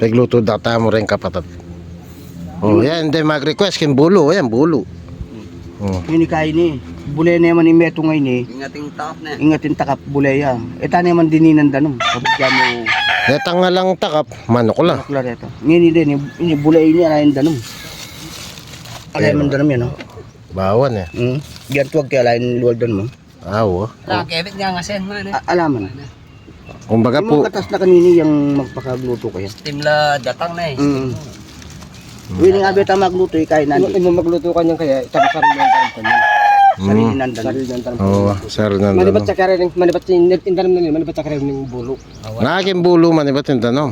Pagluto data mo rin kapatid. Oh, yan, hindi mag-request kin bulo, yan bulo. Oh. Ini kain ni. Bulay na naman ni Meto ngayon eh. Ingating takap na. Ingatin takap bulay ya. Eta naman dininan danom. Kapag mo Netang nga lang takap, manok la. maklar ito. Ngayon din ini bulay ini alayin danom. Alayin man danom yan oh. Bawan eh. Diyan tuwag kaya alayin luwal danom mo. Awo. Nakakebit nga nga sen man. Alaman. Kumbaga Yung po, mga katas na kanini yung magpakagluto kaya. Timla datang na eh. Willing abi ta magluto kain nanti. Imo magluto ka niyan kaya itabasan mo ang tanong. Sarili nandan. Sarili ng tanong. oh, sir na Manibat sa kare ning manibat sin indanam na manibat sa kare ning bulo. Nakakin bulo man, iba't yung tanong.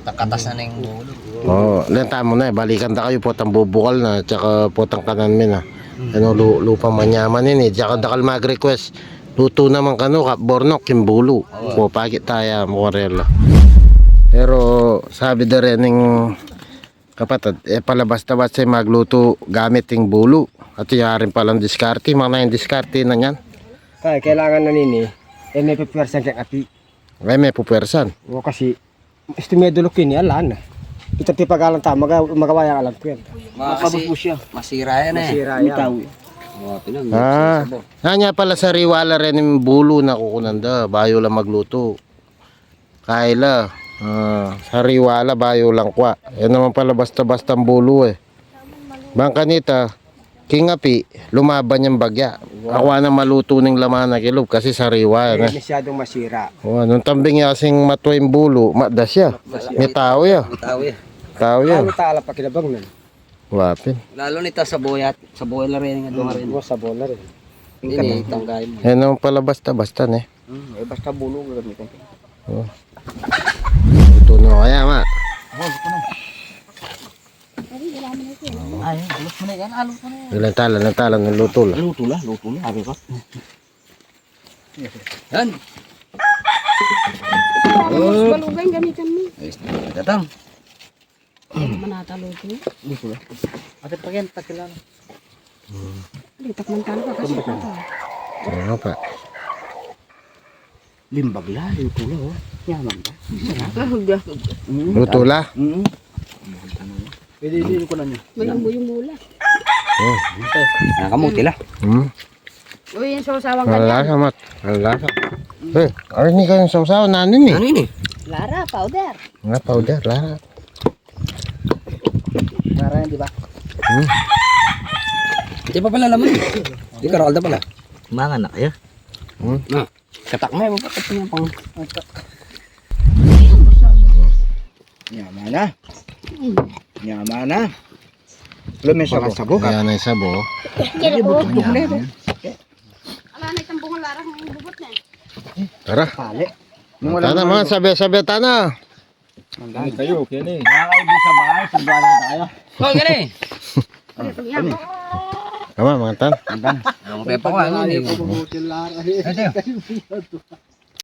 Takatas na ng bulo. Oh, lenta mo na eh, balikan ta kayo po tang bubukal na, tsaka po tang kanan min ah. Ano, lupa manyaman ini, tsaka dakal mag-request. Luto naman kano, kapbornok, kimbulo. Po, pagit tayo, mukarela. Pero, sabi da rin ng kapatid, palabas-tabas siya magluto gamit yung bulo. At yarin palang diskarte, mga na yung diskarte na yan. Kaya kailangan na nini may pipwersan kay ati. Ay, may pupersan. O kasi estimado lo kini alan. Kita ti pagalan ta magawaya alam ko yan. Makabot po siya. Masira yan eh. Masira Bitaw. Nanya pala sa riwala rin yung bulo na kukunanda, bayo lang magluto. Kaila, sa riwala bayo lang kwa. Yan naman pala basta-basta ang bulo eh. Bangkanita, kingapi, lumaban yung bagya. Ako na maluto ng laman na kilob kasi sa riwa yan eh. Masyadong masira. Nung tambing yasing matwa yung bulo, madas siya. May tao ya. Bitawi. Tao ya. Ano tala pa kinabang nun? Wapin. Lalo nito sa boyat, sa boiler rin nga doon rin. Sa bola rin. Ini tanggay mo. Yan naman pala basta-basta eh. Basta bulo gamitin. Ito na kaya ma. Ay, alos mo na yan, alos mo na yan. Ilang tala ng luto la. Luto la, sabi ko. Yan. Balugay gamitan mo. Datang. Manatalo ito. Luto la. Ate pa yan, takilala. Litak man talo ka kasi ito. Ano pa? Limbag la, luto la oh. Yaman ba? Luto la? Pwede din ko na niya. Malambo yung mula. Nakamuti la. Uy, yung sawsawang Wala ganyan. ka mat. Wala ka. Eh, ay ni kayong sausaw nanin eh. Ano ini? Lara, powder. Nga powder, lara. Para yan, di ba? Di pa pala laman. Di ka rokalda pala. Mangan na kaya. Na. Katak na. Bakit niya pang... Yaman na. Yaman na. Alam mo yung sabo? Ayan na yung sabo. Hindi, butok na ito. Ala na itang bunga lara ng bubot na. Tara. Pali. Tana mga sabi-sabi tana. Kayo, kini. Nakakaibo sa bahay, pagbalan na kayo. Oh, gani. Ito yan. Tama mga tan. Ang pepa ko ano. Hotel lara. Ito.